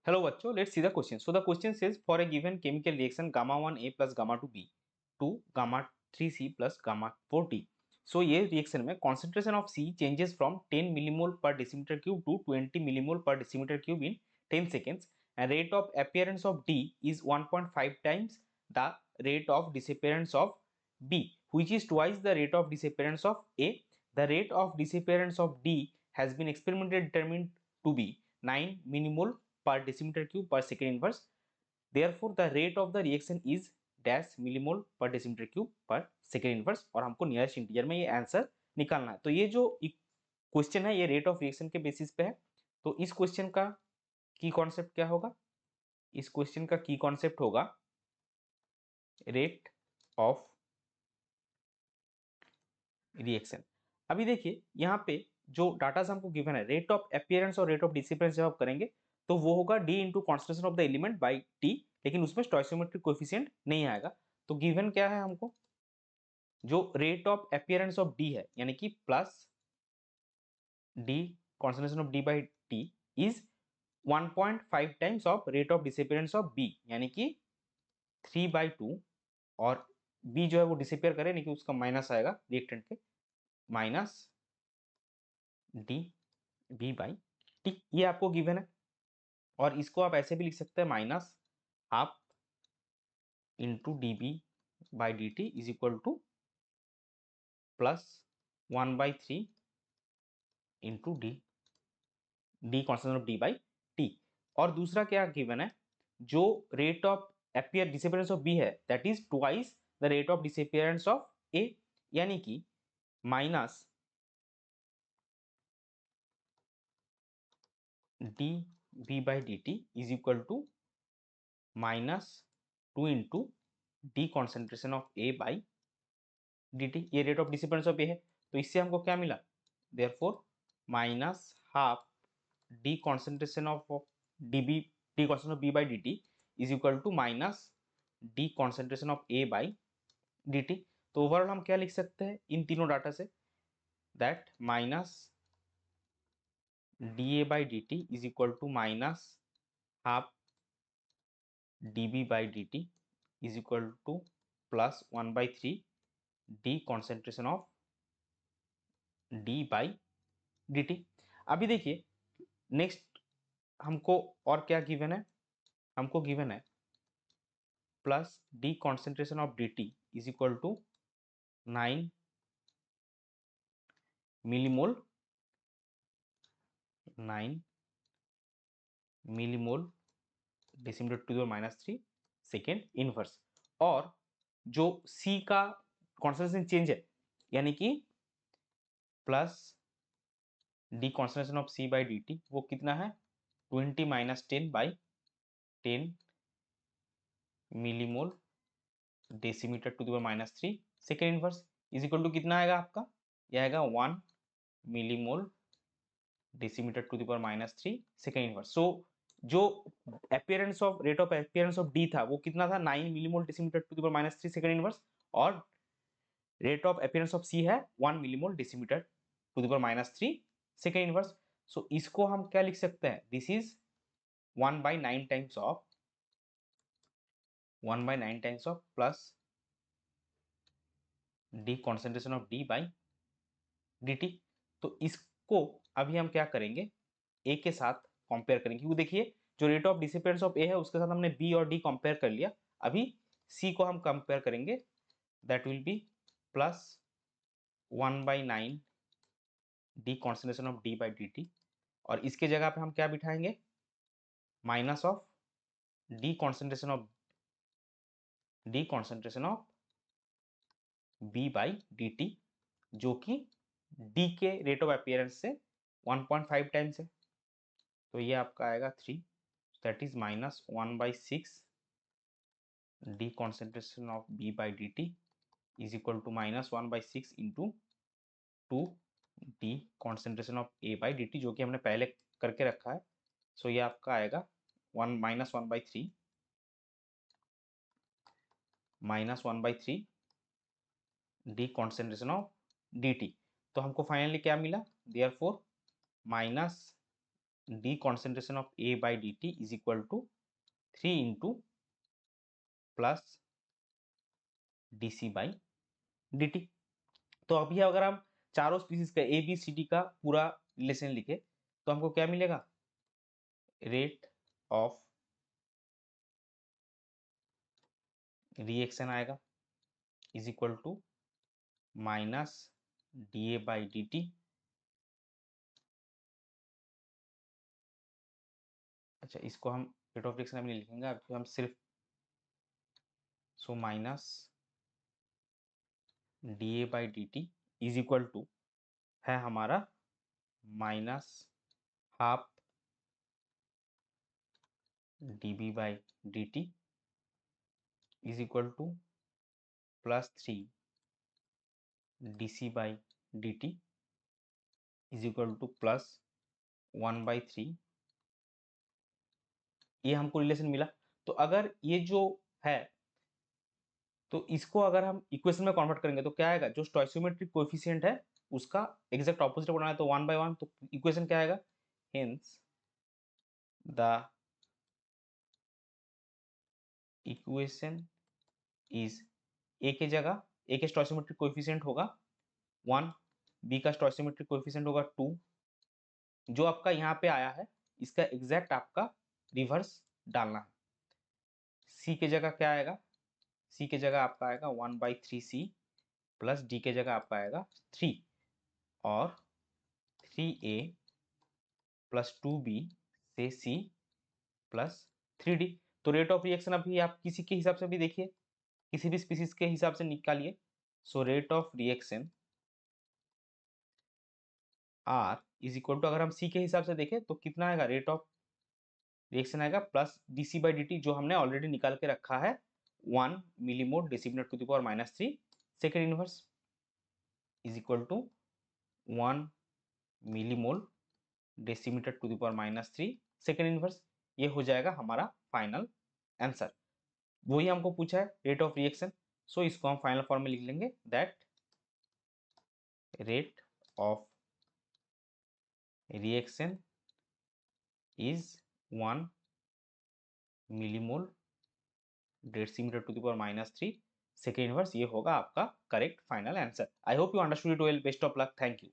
Hello बच्चों, let's see the question. So the question says for a given chemical reaction gamma 1A plus gamma 2B to gamma 3C plus gamma 4D. So ये reaction में concentration of C changes from 10 millimole per decimeter cube to 20 millimole per decimeter cube in 10 seconds and rate of appearance of D is 1.5 times the rate of disappearance of B, which is twice the rate of disappearance of A. The rate of disappearance of D has been experimentally determined to be 9 millimole per decimeter cube per second inverse. Therefore the rate of the reaction is dash millimole पर decimetre cube पर second inverse और हमको nearest integer में ये answer निकालना है। तो ये जो क्वेश्चन है ये रेट ऑफ रिएक्शन के बेसिस पे है। तो इस क्वेश्चन का की कॉन्सेप्ट क्या होगा? इस क्वेश्चन का की कॉन्सेप्ट होगा रेट ऑफ रिएक्शन। अभी देखिए यहाँ पे जो डाटा हमको गिवन है रेट ऑफ अपीयरेंस और रेट ऑफ डिसिपेरेंस जब आप करेंगे तो वो होगा D into concentration of the element by T, लेकिन उसमें स्टोइचियोमेट्रिक कोएफिशिएंट नहीं आएगा। तो गिवन क्या है हमको, जो rate of appearance of D है यानी कि plus D concentration of D by t is 1.5 times of rate of disappearance of B यानी कि 3/2 और बी जो है वो डिसअपियर करे नहीं कि उसका माइनस आएगा रिएक्टेंट के minus D B by t, ये आपको गिवन है। और इसको आप ऐसे भी लिख सकते हैं minus half into D B by D T is equal to plus 1/3 into D D constant of D by T. और दूसरा क्या गिवन है, जो rate of appear disappearance of B है that is twice the rate of disappearance of A, यानी कि minus D B by D T is equal to minus 2 into D concentration of A by D T. ये rate of disappearance of A है, तो इससे हमको क्या मिला, therefore minus half d concentration of D B d concentration of B by D T is equal to minus d concentration of A by D T. तो overall हम क्या लिख सकते हैं इन तीनों डाटा से, that minus d A by D T is equal to minus half d B by D T is equal to plus 1/3 d concentration of D by D T. अभी देखिए नेक्स्ट हमको और क्या गिवन है, हमको given है plus D concentration of D T is equal to 9 millimole 9 millimole decimetre to the minus 3 second inverse. और जो सी का कॉन्सेंट्रेशन चेंज है यानी कि plus D concentration of C by D t वो कितना है 20 minus 10 by 10 millimole decimetre to the minus 3 second inverse is equal to कितना आएगा आपका, यह आएगा 1 millimole decimetre to the power minus 3 second inverse. So जो appearance of rate of appearance of D था वो कितना था 9 millimole decimetre to the power minus 3 second inverse, और rate of appearance of C है 1 millimole decimetre to the power minus 3 second inverse. So इसको हम क्या लिख सकते हैं, this is 1/9 times of 1/9 times of plus D concentration of D by D T. तो इसको अभी हम क्या करेंगे, ए के साथ कंपेयर करेंगे, क्योंकि देखिए जो रेट ऑफ डिसिपेरेंस ऑफ ए है उसके साथ हमने बी और डी कंपेयर कर लिया। अभी सी को हम कंपेयर करेंगे, that will be plus 1/9 D concentration of D by D T, और इसके जगह पे हम क्या बिठाएंगे, minus of D concentration of B by D T, जो कि डी के रेट ऑफ अपीयरेंस से 1.5 टाइम्स है। तो ये आपका आएगा 3, that is minus 1/6 d concentration of B by D T is equal to minus 1/6 into 2 d concentration of A by D T, जो कि हमने पहले करके रखा है। सो ये आपका आएगा 1/3 minus 1/3 d concentration of D T. तो हमको फाइनली क्या मिला, therefore minus d concentration of A by D T is equal to 3 into plus d C by D T. तो अभी अगर हम चारों स्पीसीज का ए बी सी डी का पूरा रिलेशन लिखे तो हमको क्या मिलेगा, रेट ऑफ रिएक्शन आएगा is equal to minus d A by D t. अच्छा, इसको हम रेट ऑफ रिएक्शन अभी नहीं लिखेंगे, अभी हम सिर्फ so minus d A by D T is equal to है हमारा minus half d B by D T is equal to plus 3 d C by D T is equal to plus 1/3। ये हमको रिलेशन मिला। तो अगर ये जो है तो इसको अगर हम इक्वेशन में कन्वर्ट करेंगे तो क्या आएगा, जो स्टोइचियोमेट्रिक कोएफिशिएंट है उसका एग्जैक्ट ऑपोजिट बनाना है तो 1/1। तो इक्वेशन क्या आएगा, hence the equation is a के जगह ए के स्टोइचियोमेट्रिक कोएफिशिएंट होगा 1, बी का स्टोइचियोमेट्रिक कोएफिशिएंट होगा 2। जो आपका यहाँ पे आया है इसका एग्जैक्ट आपका रिवर्स डालना है। सी के जगह क्या आएगा, सी के जगह आपका आएगा 1/3 सी प्लस डी के जगह आपका आएगा 3 और 3a प्लस 2b से c प्लस 3d। तो रेट ऑफ रिएक्शन अभी आप किसी के हिसाब से भी देखिए, किसी भी स्पीसीज के हिसाब से निकालिए। So rate of reaction R is equal to, अगर हम सी के हिसाब से देखें तो कितना आएगा, रेट ऑफ रिएक्शन आएगा plus d C by D T जो हमने ऑलरेडी निकाल के रखा है 1 millimole decimetre to the power -3 second inverse is equal to 1 millimole decimetre to the power -3 second inverse. ये हो जाएगा हमारा फाइनल आंसर। वही हमको पूछा है रेट ऑफ रिएक्शन। सो इसको हम फाइनल फॉर्म में लिख लेंगे, that rate of reaction is 1 millimole decimetre to the power -3 second inverse. ये होगा आपका correct final answer. I hope you understood it well. Best of luck, thank you.